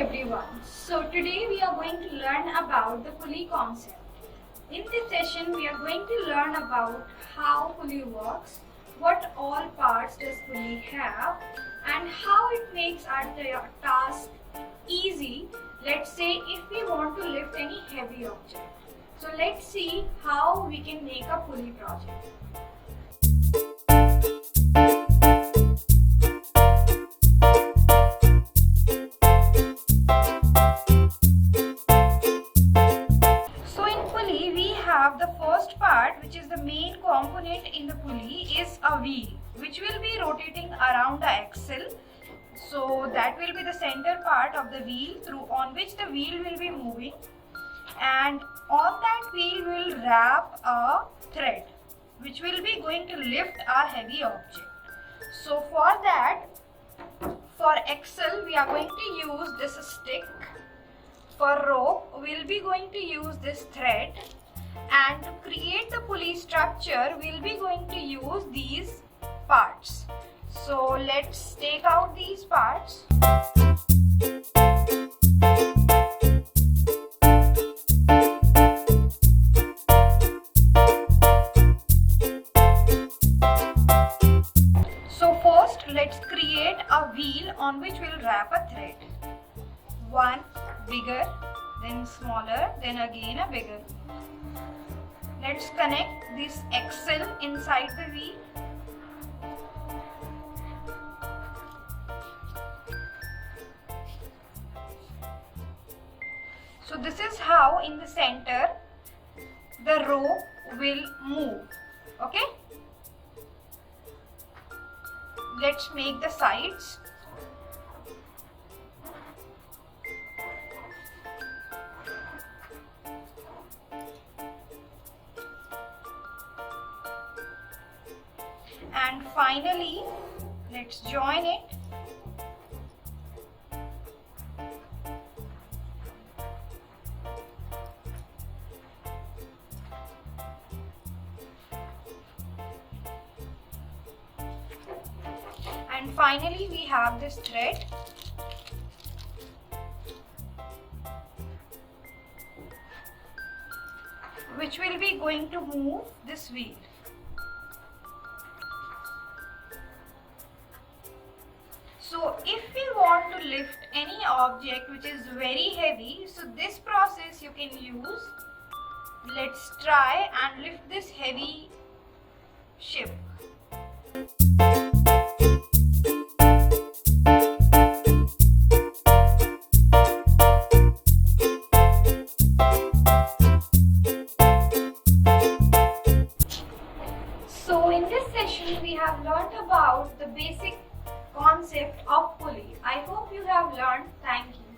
everyone. So today we are going to learn about the pulley concept. In this session we are going to learn about how pulley works, what all parts does pulley have, and how it makes our task easy. Let's say if we want to lift any heavy object. So let's see how we can make a pulley project. The first part, which is the main component in the pulley, is a wheel which will be rotating around the axle. So that will be the center part of the wheel on which the wheel will be moving, and on that wheel will wrap a thread which will be going to lift our heavy object. So for that, for axle we are going to use this stick. For rope we will be going to use this thread. And to create the pulley structure, we will be going to use these parts. So let's take out these parts. So first, let's create a wheel on which we'll wrap a thread. One bigger, then smaller, then again a bigger. Let's connect this axle inside the wheel. So this is how in the center the rope will move. Okay? Let's make the sides. And finally, let's join it. And finally, we have this thread. Which will be going to move this wheel. So if we want to lift any object which is very heavy, so this process you can use. Let's try and lift this heavy ship. So in this session we have learned about the basic concept of pulley. I hope you have learned. Thank you.